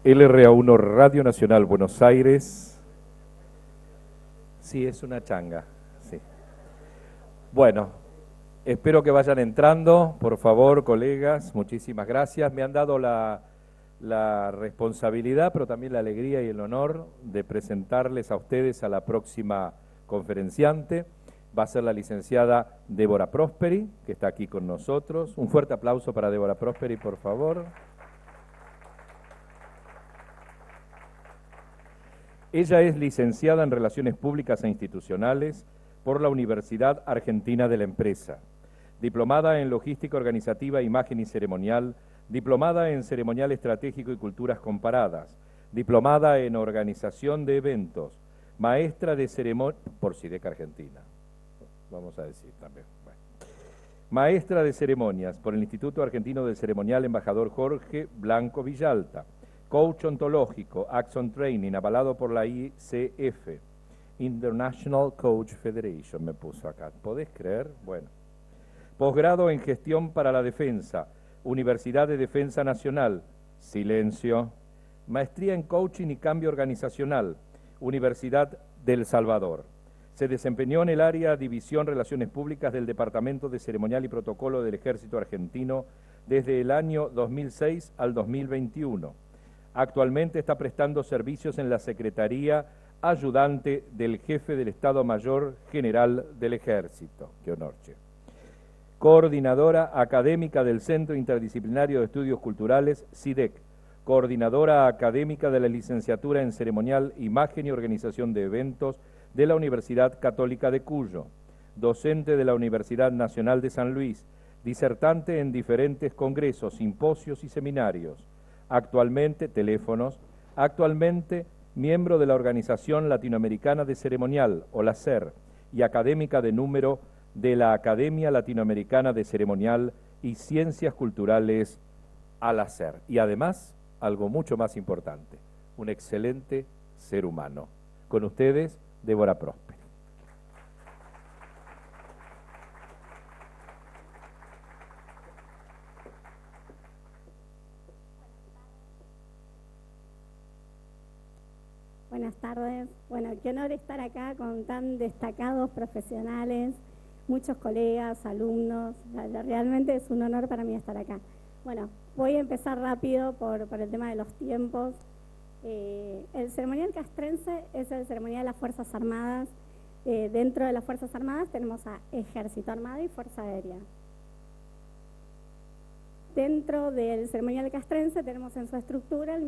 LRA1 Radio Nacional Buenos Aires. Sí, es una changa, sí. Bueno, espero que vayan entrando, por favor, colegas, muchísimas gracias. Me han dado la responsabilidad, pero también la alegría y el honor de presentarles a ustedes a la próxima conferenciante. Va a ser la licenciada Débora Prosperi, que está aquí con nosotros. Un fuerte aplauso para Débora Prosperi, por favor. Ella es licenciada en Relaciones Públicas e Institucionales por la Universidad Argentina de la Empresa, diplomada en Logística Organizativa, Imagen y Ceremonial, diplomada en Ceremonial Estratégico y Culturas Comparadas, diplomada en Organización de Eventos, maestra de ceremonia, por SIDEC Argentina, vamos a decir también. Bueno. Maestra de ceremonias por el Instituto Argentino del Ceremonial Embajador Jorge Blanco Villalta, coach ontológico, Axon Training, avalado por la ICF, International Coach Federation, me puso acá. ¿Podés creer? Bueno. Posgrado en Gestión para la Defensa, Universidad de Defensa Nacional, silencio. Maestría en Coaching y Cambio Organizacional, Universidad del Salvador. Se desempeñó en el área División Relaciones Públicas del Departamento de Ceremonial y Protocolo del Ejército Argentino desde el año 2006 al 2021. Actualmente está prestando servicios en la Secretaría Ayudante del Jefe del Estado Mayor General del Ejército. Qué honor, che. Coordinadora académica del Centro Interdisciplinario de Estudios Culturales, SIDEC. Coordinadora académica de la Licenciatura en Ceremonial, Imagen y Organización de Eventos de la Universidad Católica de Cuyo. Docente de la Universidad Nacional de San Luis. Disertante en diferentes congresos, simposios y seminarios. Actualmente miembro de la Organización Latinoamericana de Ceremonial, OLACER, y académica de número de la Academia Latinoamericana de Ceremonial y Ciencias Culturales, ALACER. Y además, algo mucho más importante, un excelente ser humano. Con ustedes, Débora Prosperi. Buenas tardes. Bueno, qué honor estar acá con tan destacados profesionales, muchos colegas, alumnos. Realmente es un honor para mí estar acá. Bueno, voy a empezar rápido por el tema de los tiempos. El ceremonial castrense es el ceremonial de las Fuerzas Armadas. Dentro de las Fuerzas Armadas tenemos a Ejército Armado y Fuerza Aérea. Dentro del ceremonial castrense tenemos en su estructura al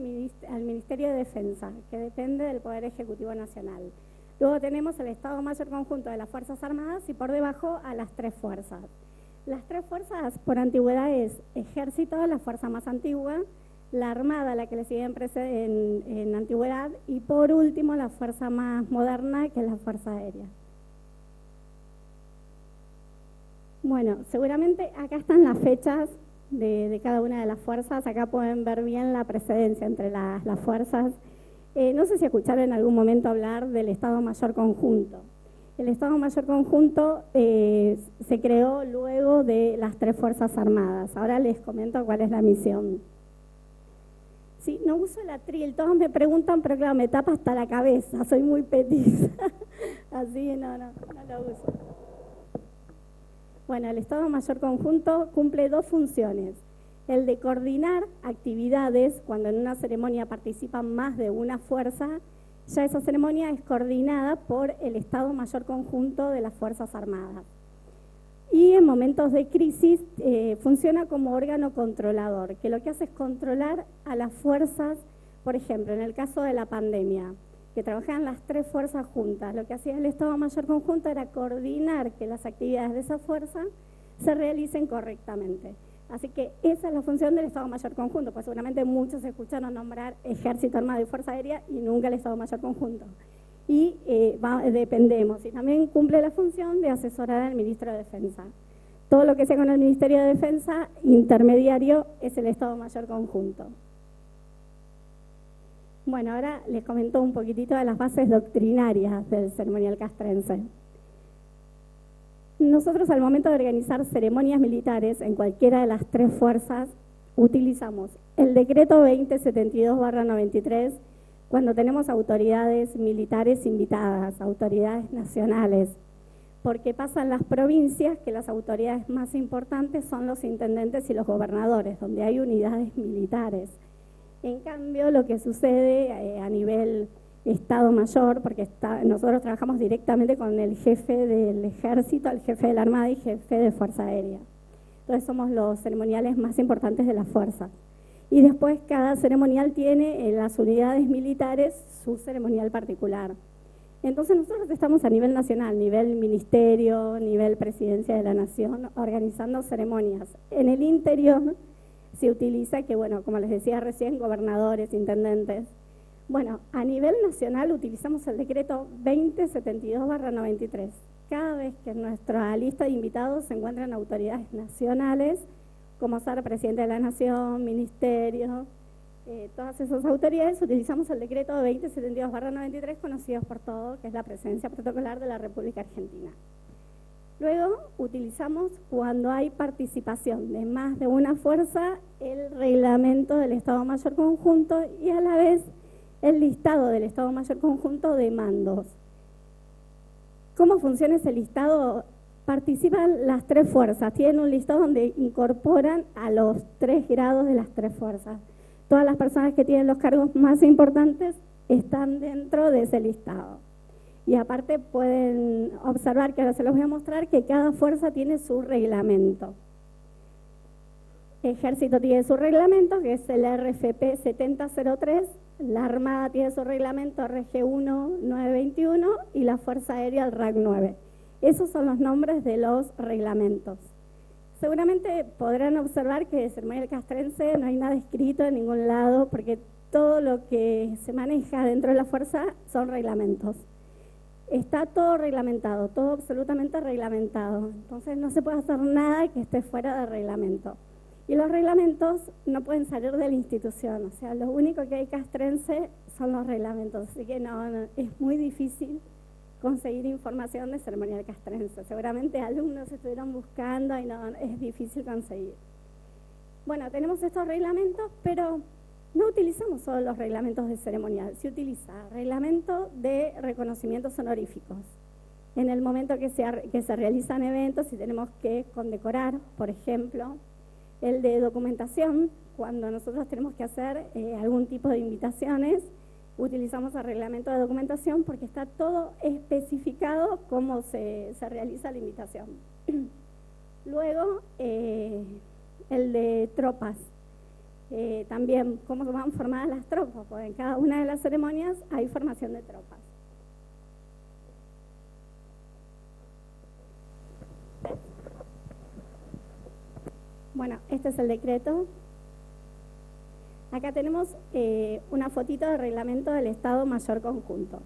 Ministerio de Defensa, que depende del Poder Ejecutivo Nacional. Luego tenemos el Estado Mayor Conjunto de las Fuerzas Armadas y por debajo a las tres fuerzas. Las tres fuerzas por antigüedad es Ejército, la fuerza más antigua, la Armada, la que le sigue en antigüedad, y por último la fuerza más moderna, que es la Fuerza Aérea. Bueno, seguramente acá están las fechas de cada una de las fuerzas. Acá pueden ver bien la precedencia entre las fuerzas. No sé si escucharon en algún momento hablar del Estado Mayor Conjunto. El Estado Mayor Conjunto se creó luego de las tres Fuerzas Armadas. Ahora les comento cuál es la misión. Sí, no uso el atril, todos me preguntan, pero claro, me tapa hasta la cabeza, soy muy petiza. Así no lo uso. Bueno, el Estado Mayor Conjunto cumple dos funciones. El de coordinar actividades, cuando en una ceremonia participan más de una fuerza, ya esa ceremonia es coordinada por el Estado Mayor Conjunto de las Fuerzas Armadas. Y en momentos de crisis funciona como órgano controlador, que lo que hace es controlar a las fuerzas, por ejemplo, en el caso de la pandemia, que trabajaban las tres fuerzas juntas. Lo que hacía el Estado Mayor Conjunto era coordinar que las actividades de esa fuerza se realicen correctamente. Así que esa es la función del Estado Mayor Conjunto, pues seguramente muchos escucharon nombrar Ejército Armado y Fuerza Aérea y nunca el Estado Mayor Conjunto. Y dependemos, y también cumple la función de asesorar al Ministro de Defensa. Todo lo que sea con el Ministerio de Defensa, intermediario, es el Estado Mayor Conjunto. Bueno, ahora les comento un poquitito de las bases doctrinarias del ceremonial castrense. Nosotros al momento de organizar ceremonias militares en cualquiera de las tres fuerzas, utilizamos el decreto 2072/93 cuando tenemos autoridades militares invitadas, autoridades nacionales, porque pasan las provincias que las autoridades más importantes son los intendentes y los gobernadores, donde hay unidades militares. En cambio, lo que sucede a nivel Estado Mayor, porque nosotros trabajamos directamente con el jefe del Ejército, el jefe de la Armada y jefe de Fuerza Aérea. Entonces somos los ceremoniales más importantes de la fuerza. Y después cada ceremonial tiene en las unidades militares su ceremonial particular. Entonces nosotros estamos a nivel nacional, nivel ministerio, nivel presidencia de la nación, organizando ceremonias. En el interior se utiliza que, bueno, como les decía recién, gobernadores, intendentes. Bueno, a nivel nacional utilizamos el decreto 2072/93. Cada vez que en nuestra lista de invitados se encuentran autoridades nacionales, como ser presidente de la Nación, ministerio, todas esas autoridades, utilizamos el decreto 2072/93, conocidos por todos, que es la presencia protocolar de la República Argentina. Luego utilizamos, cuando hay participación de más de una fuerza, el reglamento del Estado Mayor Conjunto y a la vez el listado del Estado Mayor Conjunto de mandos. ¿Cómo funciona ese listado? Participan las tres fuerzas, tienen un listado donde incorporan a los 3 grados de las 3 fuerzas. Todas las personas que tienen los cargos más importantes están dentro de ese listado. Y aparte pueden observar, que ahora se los voy a mostrar, que cada fuerza tiene su reglamento. Ejército tiene su reglamento, que es el RFP 7003, la Armada tiene su reglamento RG1 921 y la Fuerza Aérea el RAC 9. Esos son los nombres de los reglamentos. Seguramente podrán observar que de ceremonial castrense no hay nada escrito en ningún lado, porque todo lo que se maneja dentro de la fuerza son reglamentos. Está todo reglamentado, todo absolutamente reglamentado. Entonces no se puede hacer nada que esté fuera de reglamento. Y los reglamentos no pueden salir de la institución, o sea, lo único que hay castrense son los reglamentos, así que no, es muy difícil conseguir información de ceremonial castrense. Seguramente alumnos estuvieron buscando y no, es difícil conseguir. Bueno, tenemos estos reglamentos, pero no utilizamos solo los reglamentos de ceremonial, se utiliza reglamento de reconocimientos honoríficos. En el momento que se realizan eventos y tenemos que condecorar, por ejemplo, el de documentación, cuando nosotros tenemos que hacer algún tipo de invitaciones, utilizamos el reglamento de documentación porque está todo especificado cómo se realiza la invitación. Luego, el de tropas, también cómo van formadas las tropas, porque en cada una de las ceremonias hay formación de tropas. Bueno, este es el decreto. Acá tenemos una fotito del reglamento del Estado Mayor Conjunto.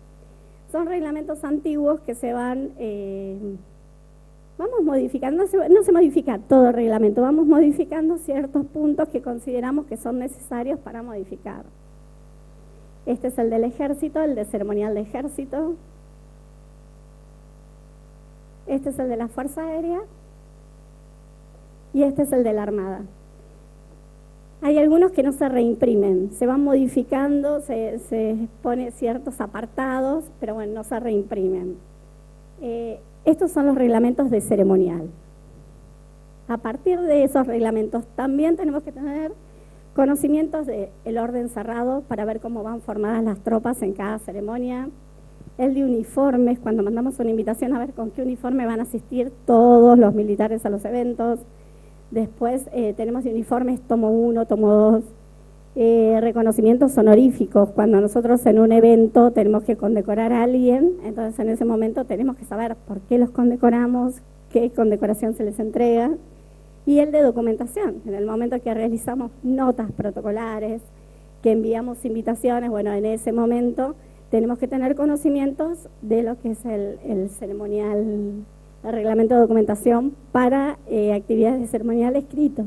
Son reglamentos antiguos que se van, vamos modificando, no se modifica todo el reglamento, vamos modificando ciertos puntos que consideramos que son necesarios para modificar. Este es el del Ejército, el de ceremonial de Ejército. Este es el de la Fuerza Aérea. Y este es el de la Armada. Hay algunos que no se reimprimen, se van modificando, se pone ciertos apartados, pero bueno, no se reimprimen. Estos son los reglamentos de ceremonial. A partir de esos reglamentos también tenemos que tener conocimientos del orden cerrado para ver cómo van formadas las tropas en cada ceremonia. El de uniformes, cuando mandamos una invitación a ver con qué uniforme van a asistir todos los militares a los eventos. Después tenemos uniformes tomo 1, tomo 2, reconocimientos honoríficos. Cuando nosotros en un evento tenemos que condecorar a alguien, entonces en ese momento tenemos que saber por qué los condecoramos, qué condecoración se les entrega. Y el de documentación, en el momento que realizamos notas protocolares, que enviamos invitaciones, bueno, en ese momento tenemos que tener conocimientos de lo que es el ceremonial, el reglamento de documentación para actividades de ceremonial escrito.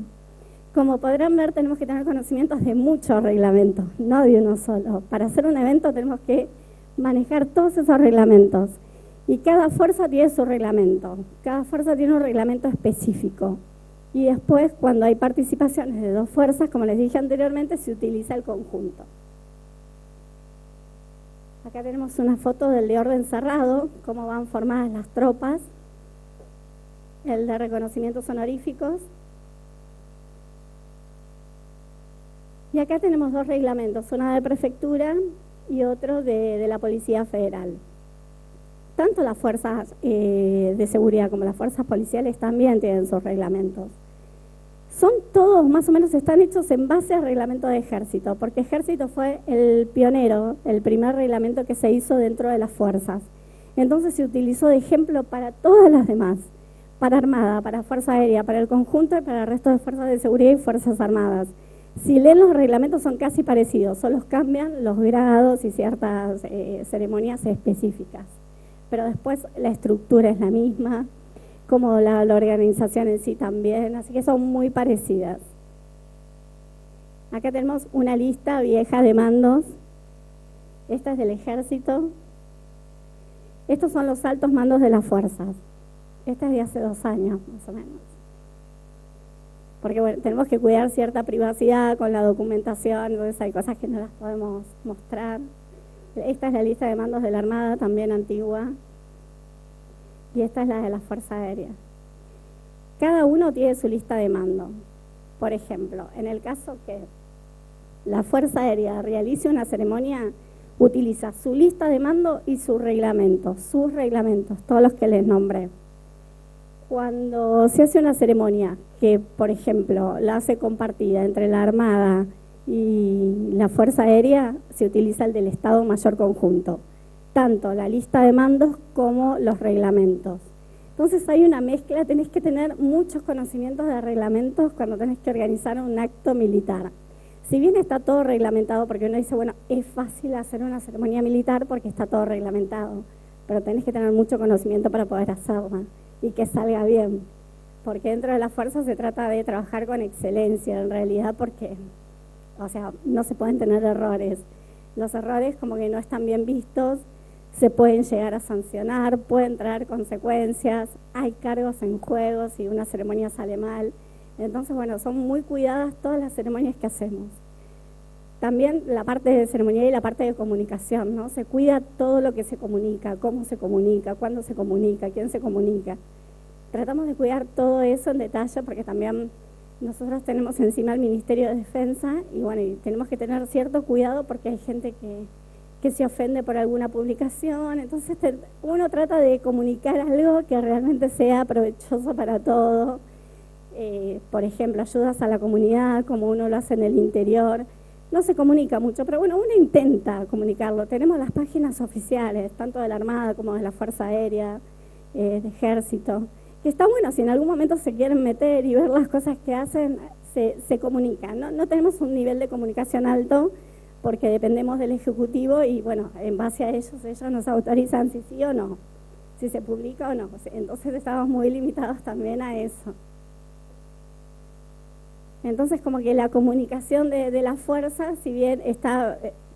Como podrán ver, tenemos que tener conocimientos de muchos reglamentos, no de uno solo. Para hacer un evento tenemos que manejar todos esos reglamentos. Y cada fuerza tiene su reglamento, cada fuerza tiene un reglamento específico. Y después, cuando hay participaciones de dos fuerzas, como les dije anteriormente, se utiliza el conjunto. Acá tenemos una foto del de orden cerrado, cómo van formadas las tropas, el de reconocimientos honoríficos. Y acá tenemos dos reglamentos, uno de prefectura y otro de la Policía Federal. Tanto las fuerzas de seguridad como las fuerzas policiales también tienen sus reglamentos. Son todos, más o menos, están hechos en base al reglamento de Ejército, porque Ejército fue el pionero, el primer reglamento que se hizo dentro de las fuerzas. Entonces se utilizó de ejemplo para todas las demás, para Armada, para Fuerza Aérea, para el conjunto y para el resto de fuerzas de seguridad y Fuerzas Armadas. Si leen los reglamentos son casi parecidos, solo cambian los grados y ciertas ceremonias específicas. Pero después la estructura es la misma, como la organización en sí también, así que son muy parecidas. Acá tenemos una lista vieja de mandos. Esta es del Ejército. Estos son los altos mandos de las fuerzas. Esta es de hace 2 años, más o menos. Porque bueno, tenemos que cuidar cierta privacidad con la documentación, entonces hay cosas que no las podemos mostrar. Esta es la lista de mandos de la Armada, también antigua. Y esta es la de la Fuerza Aérea. Cada uno tiene su lista de mando. Por ejemplo, en el caso que la Fuerza Aérea realice una ceremonia, utiliza su lista de mando y sus reglamentos, todos los que les nombré. Cuando se hace una ceremonia que, por ejemplo, la hace compartida entre la Armada y la Fuerza Aérea, se utiliza el del Estado Mayor Conjunto, tanto la lista de mandos como los reglamentos. Entonces hay una mezcla, tenés que tener muchos conocimientos de reglamentos cuando tenés que organizar un acto militar. Si bien está todo reglamentado, porque uno dice, bueno, es fácil hacer una ceremonia militar porque está todo reglamentado, pero tenés que tener mucho conocimiento para poder hacerla y que salga bien, porque dentro de la fuerza se trata de trabajar con excelencia en realidad, porque, o sea, no se pueden tener errores. Los errores como que no están bien vistos, se pueden llegar a sancionar, pueden traer consecuencias, hay cargos en juego si una ceremonia sale mal. Entonces, bueno, son muy cuidadas todas las ceremonias que hacemos. También la parte de ceremonial y la parte de comunicación, ¿no? Se cuida todo lo que se comunica, cómo se comunica, cuándo se comunica, quién se comunica. Tratamos de cuidar todo eso en detalle porque también nosotros tenemos encima el Ministerio de Defensa y bueno, y tenemos que tener cierto cuidado porque hay gente que se ofende por alguna publicación. Entonces uno trata de comunicar algo que realmente sea provechoso para todo. Por ejemplo, ayudas a la comunidad, como uno lo hace en el interior. No se comunica mucho, pero bueno, uno intenta comunicarlo. Tenemos las páginas oficiales, tanto de la Armada como de la Fuerza Aérea, de Ejército, que está bueno, si en algún momento se quieren meter y ver las cosas que hacen, se comunican. No tenemos un nivel de comunicación alto porque dependemos del Ejecutivo y bueno, en base a ellos nos autorizan si sí o no, si se publica o no. Entonces estamos muy limitados también a eso. Entonces, como que la comunicación de la fuerza, si bien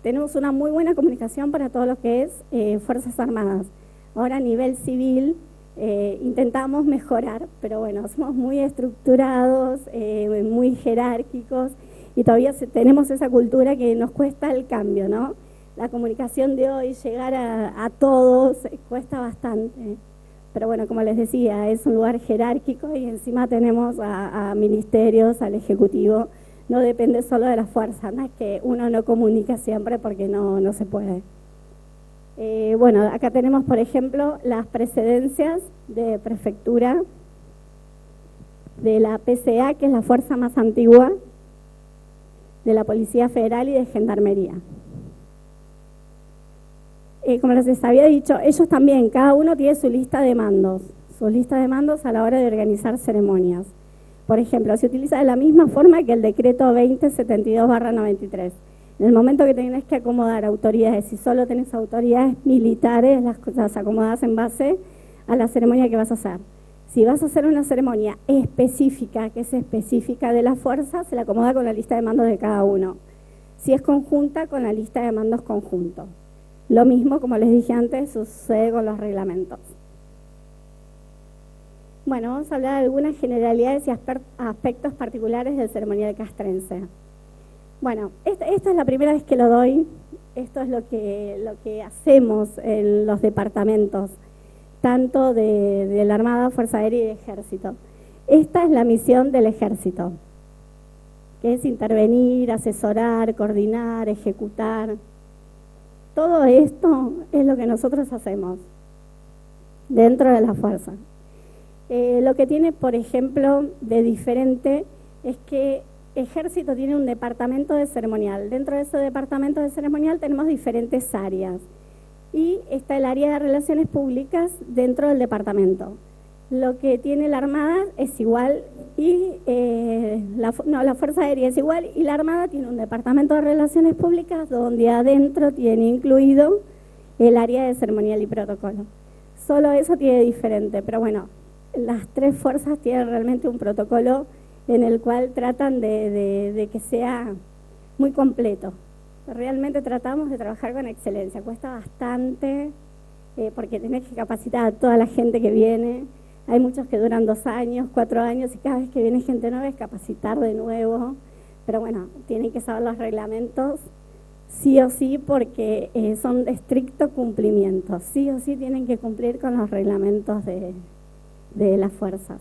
tenemos una muy buena comunicación para todo lo que es Fuerzas Armadas. Ahora a nivel civil intentamos mejorar, pero bueno, somos muy estructurados, muy jerárquicos y todavía tenemos esa cultura que nos cuesta el cambio, ¿no? La comunicación de hoy, llegar a todos, cuesta bastante. Pero bueno, como les decía, es un lugar jerárquico y encima tenemos a ministerios, al Ejecutivo. No depende solo de la fuerza, no es que uno no comunica siempre porque no se puede. Bueno, acá tenemos, por ejemplo, las precedencias de prefectura de la PCA, que es la fuerza más antigua, de la Policía Federal y de Gendarmería. Como les había dicho, ellos también, cada uno tiene su lista de mandos a la hora de organizar ceremonias. Por ejemplo, se utiliza de la misma forma que el decreto 2072/93. En el momento que tenés que acomodar autoridades, si solo tenés autoridades militares, las acomodás en base a la ceremonia que vas a hacer. Si vas a hacer una ceremonia específica, que es específica de la fuerza, se la acomoda con la lista de mandos de cada uno. Si es conjunta, con la lista de mandos conjunto. Lo mismo, como les dije antes, sucede con los reglamentos. Bueno, vamos a hablar de algunas generalidades y aspectos particulares del ceremonial castrense. Bueno, esta es la primera vez que lo doy. Esto es lo que hacemos en los departamentos, tanto de la Armada, Fuerza Aérea y de Ejército. Esta es la misión del Ejército, que es intervenir, asesorar, coordinar, ejecutar. Todo esto es lo que nosotros hacemos dentro de la fuerza. Lo que tiene, por ejemplo, de diferente es que Ejército tiene un departamento de ceremonial. Dentro de ese departamento de ceremonial tenemos diferentes áreas. Y está el área de relaciones públicas dentro del departamento. Lo que tiene la Armada es igual y la Fuerza Aérea es igual y la Armada tiene un departamento de relaciones públicas donde adentro tiene incluido el área de ceremonial y protocolo. Solo eso tiene diferente, pero bueno, las tres fuerzas tienen realmente un protocolo en el cual tratan de que sea muy completo. Realmente tratamos de trabajar con excelencia. Cuesta bastante porque tenés que capacitar a toda la gente que viene. Hay muchos que duran 2 años, 4 años y cada vez que viene gente nueva es capacitar de nuevo. Pero bueno, tienen que saber los reglamentos sí o sí porque son de estricto cumplimiento. Sí o sí tienen que cumplir con los reglamentos de las fuerzas.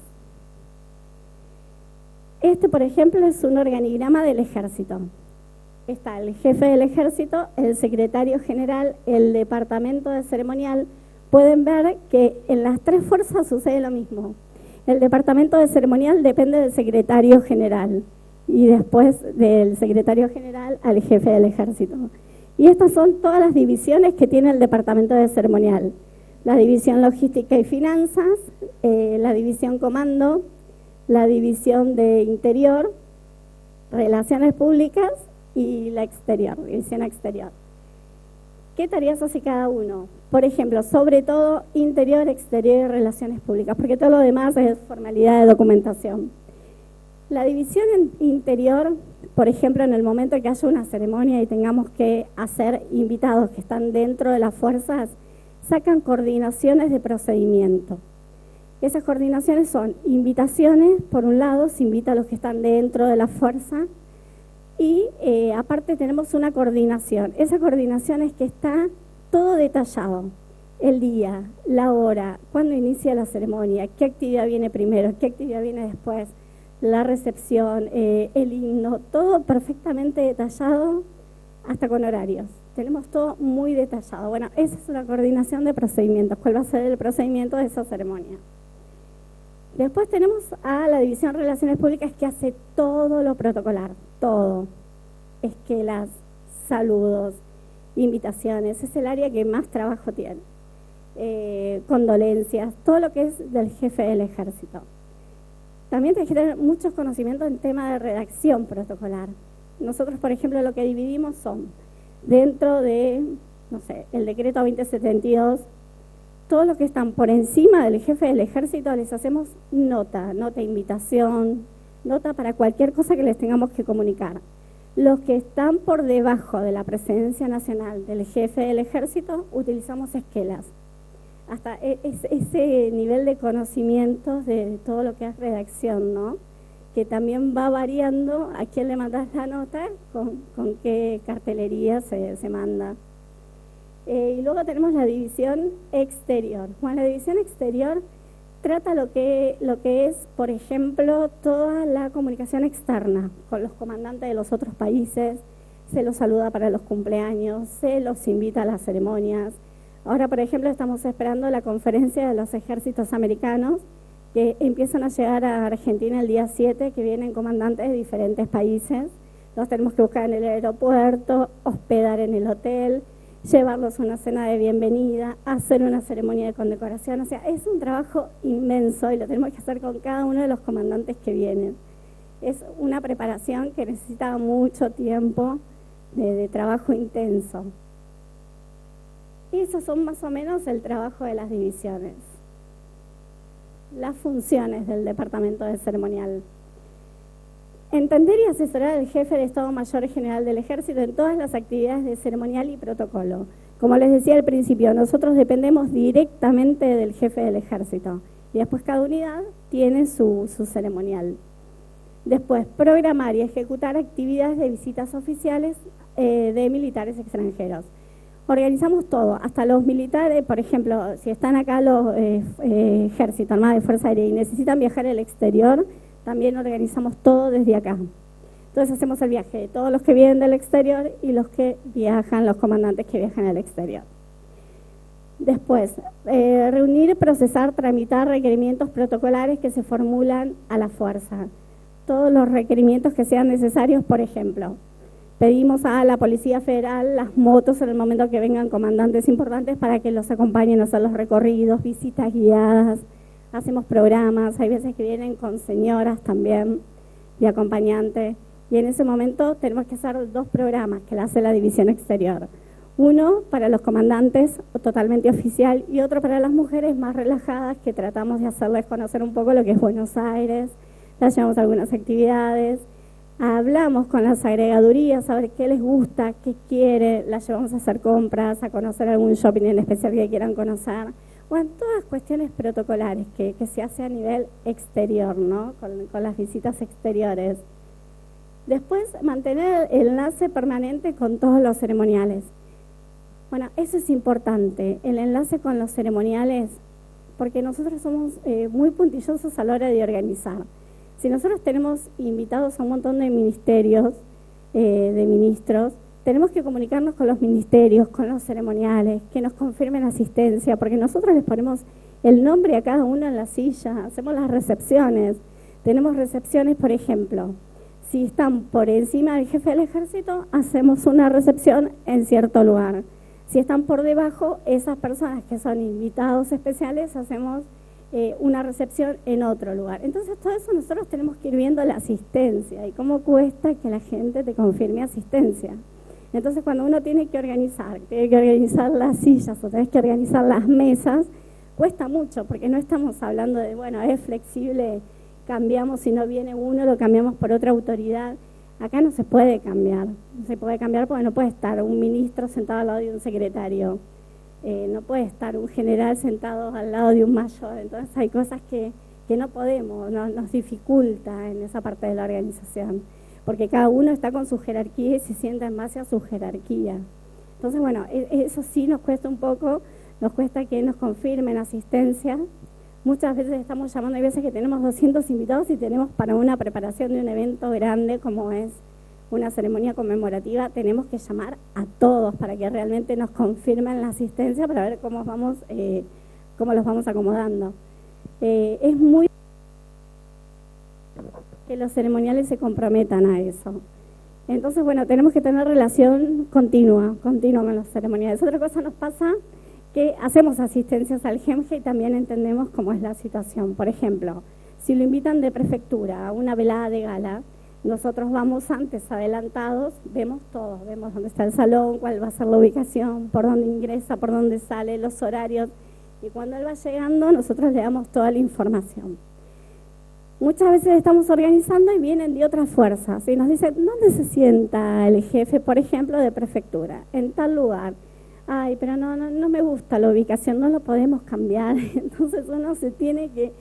Este, por ejemplo, es un organigrama del Ejército. Está el jefe del Ejército, el secretario general, el departamento de ceremonial. Pueden ver que en las tres fuerzas sucede lo mismo. El departamento de ceremonial depende del secretario general y después del secretario general al jefe del Ejército. Y estas son todas las divisiones que tiene el departamento de ceremonial. La división logística y finanzas, la división comando, la división de interior, relaciones públicas y la exterior, división exterior. ¿Qué tareas hace cada uno? Por ejemplo, sobre todo interior, exterior y relaciones públicas, porque todo lo demás es formalidad de documentación. La división interior, por ejemplo, en el momento que haya una ceremonia y tengamos que hacer invitados que están dentro de las fuerzas, sacan coordinaciones de procedimiento. Esas coordinaciones son invitaciones, por un lado, se invita a los que están dentro de la fuerza y aparte tenemos una coordinación. Esa coordinación es que está todo detallado, el día, la hora, cuándo inicia la ceremonia, qué actividad viene primero, qué actividad viene después, la recepción, el himno, todo perfectamente detallado hasta con horarios. Tenemos todo muy detallado. Bueno, esa es una coordinación de procedimientos. ¿Cuál va a ser el procedimiento de esa ceremonia? Después tenemos a la División de Relaciones Públicas que hace todo lo protocolar, todo. Esquelas, saludos, invitaciones, es el área que más trabajo tiene. Condolencias, todo lo que es del jefe del Ejército. También tenés que tener muchos conocimientos en tema de redacción protocolar. Nosotros, por ejemplo, lo que dividimos son dentro de, no sé, el decreto 2072, todos los que están por encima del jefe del Ejército les hacemos nota de invitación, nota para cualquier cosa que les tengamos que comunicar. Los que están por debajo de la presidencia nacional del jefe del Ejército utilizamos esquelas. Hasta ese nivel de conocimientos de todo lo que es redacción, ¿no? Que también va variando a quién le mandas la nota, con qué cartelería se manda. Y luego tenemos la división exterior. Bueno, la división exterior trata lo que es, por ejemplo, toda la comunicación externa con los comandantes de los otros países, se los saluda para los cumpleaños, se los invita a las ceremonias. Ahora, por ejemplo, estamos esperando la conferencia de los ejércitos americanos que empiezan a llegar a Argentina el día 7, que vienen comandantes de diferentes países. Los tenemos que buscar en el aeropuerto, hospedar en el hotel, llevarlos a una cena de bienvenida, hacer una ceremonia de condecoración. O sea, es un trabajo inmenso y lo tenemos que hacer con cada uno de los comandantes que vienen. Es una preparación que necesita mucho tiempo de trabajo intenso. Y esos son más o menos el trabajo de las divisiones. Las funciones del Departamento de Ceremonial. Entender y asesorar al jefe de Estado Mayor General del Ejército en todas las actividades de ceremonial y protocolo. Como les decía al principio, nosotros dependemos directamente del jefe del Ejército. Y después cada unidad tiene su ceremonial. Después, programar y ejecutar actividades de visitas oficiales de militares extranjeros. Organizamos todo, hasta los militares, por ejemplo, si están acá los ejércitos, armada y fuerza aérea y necesitan viajar al exterior, también organizamos todo desde acá. Entonces hacemos el viaje de todos los que vienen del exterior y los que viajan, los comandantes que viajan al exterior. Después, reunir, procesar, tramitar requerimientos protocolares que se formulan a la fuerza. Todos los requerimientos que sean necesarios, por ejemplo, pedimos a la Policía Federal las motos en el momento que vengan comandantes importantes para que los acompañen a hacer los recorridos, visitas guiadas, hacemos programas, hay veces que vienen con señoras también y acompañantes, y en ese momento tenemos que hacer 2 programas que la hace la División Exterior. Uno para los comandantes, totalmente oficial, y otro para las mujeres más relajadas, que tratamos de hacerles conocer un poco lo que es Buenos Aires, las llevamos a algunas actividades, hablamos con las agregadurías, a ver qué les gusta, qué quiere, las llevamos a hacer compras, a conocer algún shopping en especial que quieran conocer. Bueno, todas cuestiones protocolares que se hace a nivel exterior, ¿no? Con las visitas exteriores. Después, mantener el enlace permanente con todos los ceremoniales. Bueno, eso es importante, el enlace con los ceremoniales, porque nosotros somos muy puntillosos a la hora de organizar. Si nosotros tenemos invitados a un montón de ministerios, de ministros, tenemos que comunicarnos con los ministerios, con los ceremoniales, que nos confirmen asistencia, porque nosotros les ponemos el nombre a cada uno en la silla, hacemos las recepciones. Tenemos recepciones, por ejemplo, si están por encima del jefe del ejército, hacemos una recepción en cierto lugar. Si están por debajo, esas personas que son invitados especiales, hacemos una recepción en otro lugar. Entonces, todo eso nosotros tenemos que ir viendo la asistencia y cómo cuesta que la gente te confirme asistencia. Entonces, cuando uno tiene que organizar las sillas o tenés que organizar las mesas, cuesta mucho, porque no estamos hablando de, bueno, es flexible, cambiamos, si no viene uno, lo cambiamos por otra autoridad. Acá no se puede cambiar, porque no puede estar un ministro sentado al lado de un secretario, no puede estar un general sentado al lado de un mayor. Entonces hay cosas que no podemos, nos dificulta en esa parte de la organización, porque cada uno está con su jerarquía y se sienta en base a su jerarquía. Entonces, bueno, eso sí nos cuesta un poco, nos cuesta que nos confirmen asistencia. Muchas veces estamos llamando, hay veces que tenemos 200 invitados y tenemos para una preparación de un evento grande como es una ceremonia conmemorativa, tenemos que llamar a todos para que realmente nos confirmen la asistencia para ver cómo los vamos acomodando. Es muy que los ceremoniales se comprometan a eso. Entonces, bueno, tenemos que tener relación continua con los ceremoniales. Otra cosa nos pasa que hacemos asistencias al GEMGE y también entendemos cómo es la situación. Por ejemplo, si lo invitan de prefectura a una velada de gala, nosotros vamos antes adelantados, vemos todo, vemos dónde está el salón, cuál va a ser la ubicación, por dónde ingresa, por dónde sale, los horarios, y cuando él va llegando nosotros le damos toda la información. Muchas veces estamos organizando y vienen de otras fuerzas y nos dicen, ¿dónde se sienta el jefe, por ejemplo, de prefectura? En tal lugar. Ay, pero no me gusta la ubicación, no lo podemos cambiar. Entonces uno se tiene que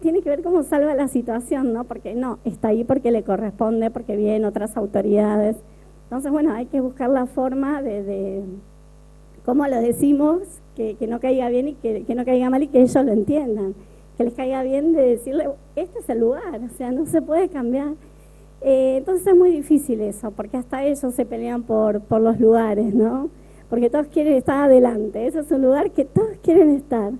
ver cómo salva la situación, ¿no? Porque no, está ahí porque le corresponde, porque vienen otras autoridades. Entonces, bueno, hay que buscar la forma de cómo lo decimos, que no caiga bien y que no caiga mal y que ellos lo entiendan. Que les caiga bien de decirle, este es el lugar, o sea, no se puede cambiar. Entonces es muy difícil eso, porque hasta ellos se pelean por los lugares, ¿no? Porque todos quieren estar adelante, ese es un lugar que todos quieren estar.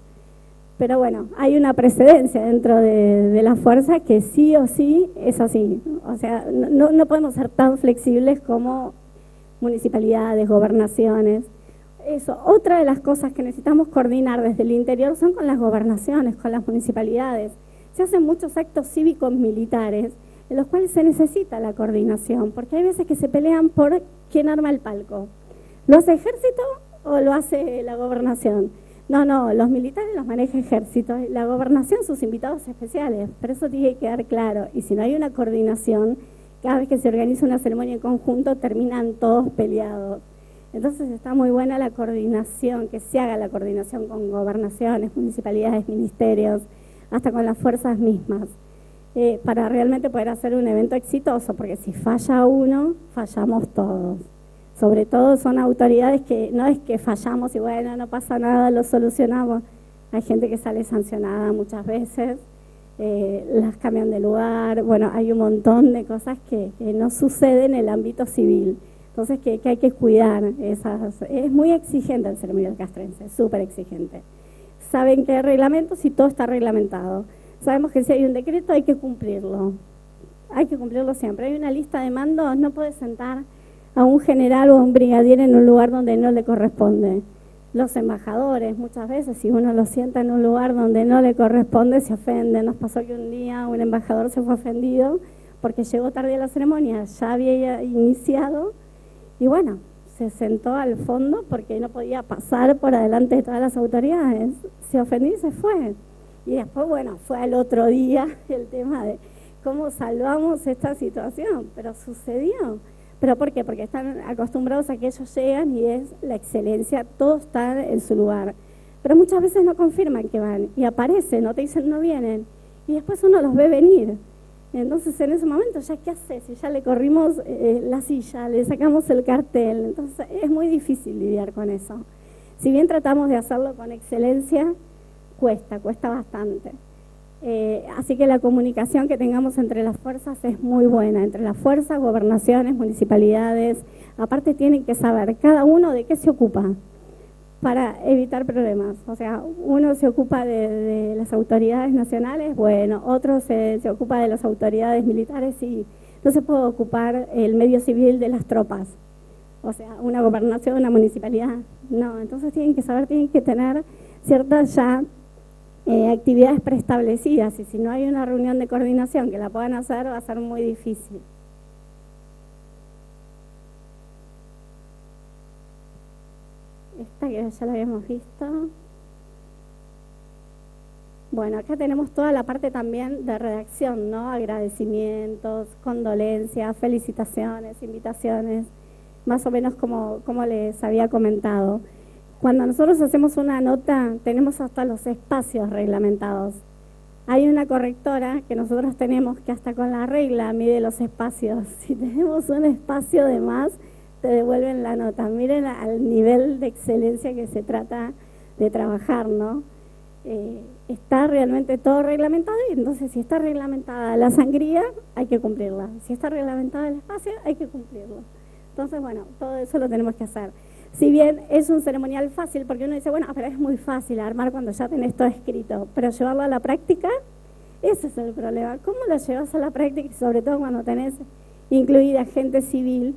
Pero bueno, hay una precedencia dentro de la fuerza que sí o sí es así. O sea, no podemos ser tan flexibles como municipalidades, gobernaciones. Eso, otra de las cosas que necesitamos coordinar desde el interior son con las gobernaciones, con las municipalidades. Se hacen muchos actos cívicos militares en los cuales se necesita la coordinación, porque hay veces que se pelean por quién arma el palco. ¿Lo hace ejército o lo hace la gobernación? No, los militares los maneja ejército, la gobernación sus invitados especiales, pero eso tiene que quedar claro. Y si no hay una coordinación, cada vez que se organiza una ceremonia en conjunto terminan todos peleados. Entonces está muy buena la coordinación, que se haga la coordinación con gobernaciones, municipalidades, ministerios, hasta con las fuerzas mismas, para realmente poder hacer un evento exitoso, porque si falla uno, fallamos todos. Sobre todo son autoridades que no es que fallamos y bueno, no pasa nada, lo solucionamos. Hay gente que sale sancionada muchas veces, las cambian de lugar, bueno, hay un montón de cosas que no suceden en el ámbito civil. Entonces que hay que cuidar esas. Es muy exigente el ceremonial castrense, súper exigente. Saben que hay reglamentos y todo está reglamentado. Sabemos que si hay un decreto hay que cumplirlo. Hay que cumplirlo siempre. Hay una lista de mandos, no puede sentar a un general o a un brigadier en un lugar donde no le corresponde. Los embajadores, muchas veces, si uno lo sienta en un lugar donde no le corresponde, se ofende. Nos pasó que un día un embajador se fue ofendido porque llegó tarde a la ceremonia, ya había iniciado, y bueno, se sentó al fondo porque no podía pasar por adelante de todas las autoridades. Se ofendió y se fue. Y después, bueno, fue al otro día el tema de cómo salvamos esta situación, pero sucedió. ¿Pero por qué? Porque están acostumbrados a que ellos llegan y es la excelencia, todo está en su lugar. Pero muchas veces no confirman que van y aparecen, no te dicen no vienen, y después uno los ve venir. Entonces en ese momento, ¿ya qué haces? Si ya le corrimos la silla, le sacamos el cartel, entonces es muy difícil lidiar con eso. Si bien tratamos de hacerlo con excelencia, cuesta bastante. Así que la comunicación que tengamos entre las fuerzas es muy buena, entre las fuerzas, gobernaciones, municipalidades. Aparte tienen que saber cada uno de qué se ocupa para evitar problemas. O sea, uno se ocupa de las autoridades nacionales, bueno, otro se ocupa de las autoridades militares y no se puede ocupar el medio civil de las tropas. O sea, una gobernación, una municipalidad, no. Entonces tienen que saber, tienen que tener ciertas ya actividades preestablecidas, y si no hay una reunión de coordinación que la puedan hacer, va a ser muy difícil. Esta que ya la habíamos visto. Bueno, acá tenemos toda la parte también de redacción, ¿no? Agradecimientos, condolencias, felicitaciones, invitaciones, más o menos como les había comentado. Cuando nosotros hacemos una nota, tenemos hasta los espacios reglamentados. Hay una correctora que nosotros tenemos que hasta con la regla mide los espacios. Si tenemos un espacio de más, te devuelven la nota. Miren al nivel de excelencia que se trata de trabajar, ¿no? Está realmente todo reglamentado, y entonces si está reglamentada la sangría, hay que cumplirla. Si está reglamentado el espacio, hay que cumplirlo. Entonces, bueno, todo eso lo tenemos que hacer. Si bien es un ceremonial fácil, porque uno dice, bueno, pero es muy fácil armar cuando ya tenés todo escrito, pero llevarlo a la práctica, ese es el problema. ¿Cómo lo llevas a la práctica? Y sobre todo cuando tenés incluida gente civil,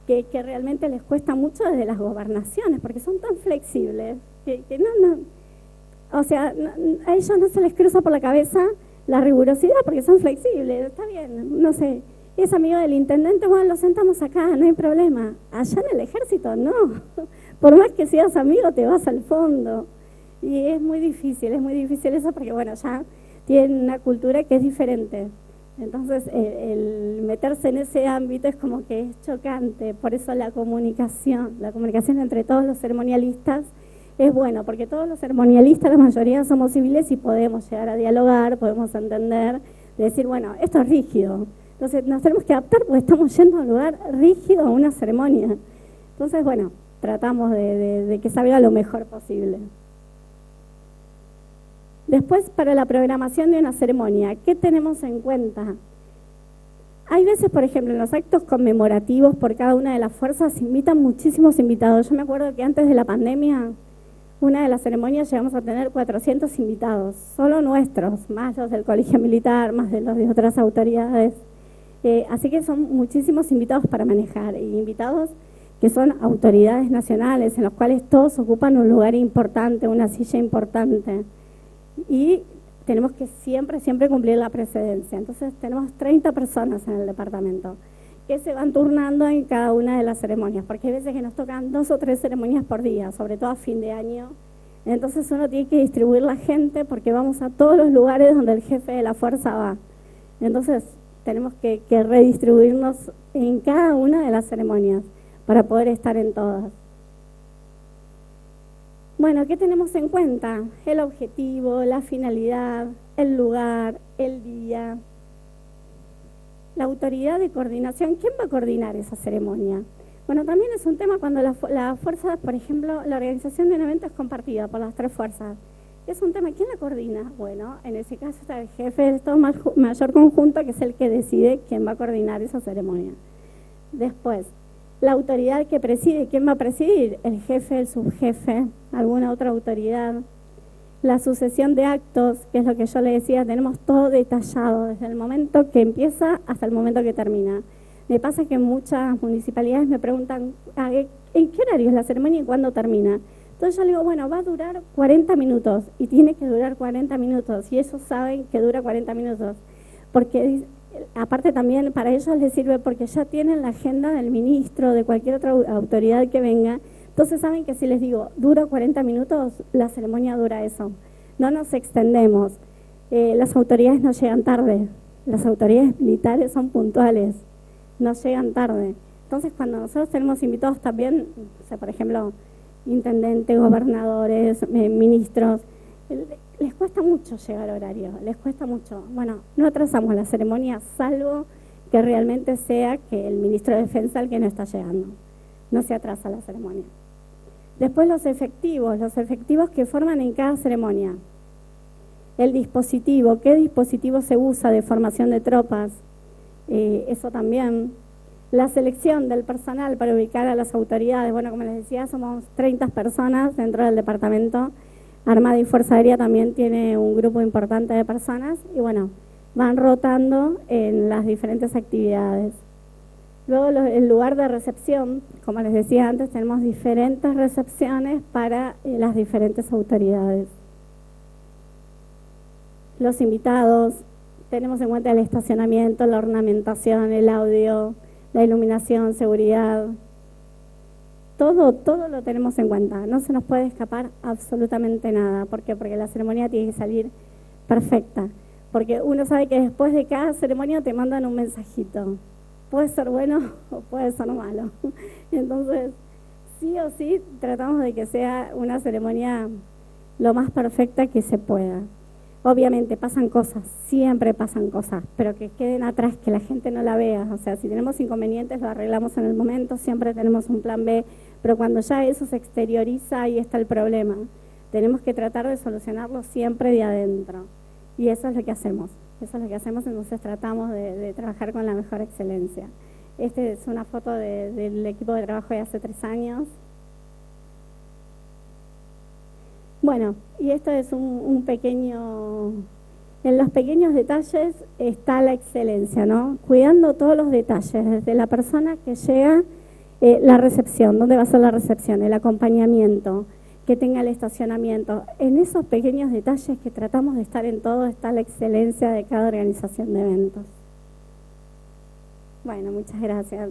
que realmente les cuesta mucho desde las gobernaciones, porque son tan flexibles, que o sea, a ellos no se les cruza por la cabeza la rigurosidad, porque son flexibles, está bien, no sé. Es amigo del intendente, bueno, lo sentamos acá, no hay problema. Allá en el ejército, no. Por más que seas amigo, te vas al fondo. Y es muy difícil eso porque, bueno, ya tienen una cultura que es diferente. Entonces, el meterse en ese ámbito es como que es chocante. Por eso la comunicación entre todos los ceremonialistas es bueno, porque todos los ceremonialistas, la mayoría somos civiles y podemos llegar a dialogar, podemos entender, decir, bueno, esto es rígido. Entonces nos tenemos que adaptar porque estamos yendo a un lugar rígido, a una ceremonia. Entonces, bueno, tratamos de que salga lo mejor posible. Después, para la programación de una ceremonia, ¿qué tenemos en cuenta? Hay veces, por ejemplo, en los actos conmemorativos por cada una de las fuerzas se invitan muchísimos invitados. Yo me acuerdo que antes de la pandemia, una de las ceremonias llegamos a tener 400 invitados, solo nuestros, más los del Colegio Militar, más de los de otras autoridades. Así que son muchísimos invitados para manejar, y invitados que son autoridades nacionales, en los cuales todos ocupan un lugar importante, una silla importante. Y tenemos que siempre cumplir la precedencia. Entonces tenemos 30 personas en el departamento que se van turnando en cada una de las ceremonias, porque hay veces que nos tocan 2 o 3 ceremonias por día, sobre todo a fin de año. Entonces uno tiene que distribuir la gente porque vamos a todos los lugares donde el jefe de la fuerza va. Entonces tenemos que redistribuirnos en cada una de las ceremonias para poder estar en todas. Bueno, ¿qué tenemos en cuenta? El objetivo, la finalidad, el lugar, el día, la autoridad de coordinación. ¿Quién va a coordinar esa ceremonia? Bueno, también es un tema cuando la fuerza, por ejemplo, la organización de un evento es compartida por las 3 fuerzas. Es un tema, ¿quién la coordina? Bueno, en ese caso está el jefe del Estado Mayor Conjunto, que es el que decide quién va a coordinar esa ceremonia. Después, la autoridad que preside, ¿quién va a presidir? El jefe, el subjefe, alguna otra autoridad. La sucesión de actos, que es lo que yo le decía, tenemos todo detallado, desde el momento que empieza hasta el momento que termina. Me pasa que muchas municipalidades me preguntan, ¿en qué horario es la ceremonia y cuándo termina? Entonces yo le digo, bueno, va a durar 40 minutos y tiene que durar 40 minutos y ellos saben que dura 40 minutos. Porque aparte también para ellos les sirve porque ya tienen la agenda del ministro, de cualquier otra autoridad que venga. Entonces saben que si les digo, dura 40 minutos, la ceremonia dura eso. No nos extendemos. Las autoridades no llegan tarde. Las autoridades militares son puntuales. No llegan tarde. Entonces cuando nosotros tenemos invitados también, o sea, por ejemplo, intendentes, gobernadores, ministros, les cuesta mucho llegar a horario, les cuesta mucho. Bueno, no atrasamos la ceremonia, salvo que realmente sea que el ministro de Defensa el que no está llegando. No se atrasa la ceremonia. Después los efectivos que forman en cada ceremonia. El dispositivo, ¿qué dispositivo se usa de formación de tropas? Eso también. La selección del personal para ubicar a las autoridades. Bueno, como les decía, somos 30 personas dentro del departamento. Armada y Fuerza Aérea también tiene un grupo importante de personas y bueno, van rotando en las diferentes actividades. Luego el lugar de recepción, como les decía antes, tenemos diferentes recepciones para las diferentes autoridades. Los invitados, tenemos en cuenta el estacionamiento, la ornamentación, el audio, la iluminación, seguridad. Todo lo tenemos en cuenta, no se nos puede escapar absolutamente nada. ¿Por qué? Porque la ceremonia tiene que salir perfecta. Porque uno sabe que después de cada ceremonia te mandan un mensajito. Puede ser bueno o puede ser malo. Entonces, sí o sí, tratamos de que sea una ceremonia lo más perfecta que se pueda. Obviamente pasan cosas, siempre pasan cosas, pero que queden atrás, que la gente no la vea. O sea, si tenemos inconvenientes, lo arreglamos en el momento, siempre tenemos un plan B, pero cuando ya eso se exterioriza, ahí está el problema. Tenemos que tratar de solucionarlo siempre de adentro. Y eso es lo que hacemos. Eso es lo que hacemos, entonces tratamos de trabajar con la mejor excelencia. Esta es una foto del equipo de trabajo de hace 3 años. Bueno, y esto es un pequeño... En los pequeños detalles está la excelencia, ¿no? Cuidando todos los detalles, desde la persona que llega, la recepción, dónde va a ser la recepción, el acompañamiento, que tenga el estacionamiento. En esos pequeños detalles que tratamos de estar en todo está la excelencia de cada organización de eventos. Bueno, muchas gracias.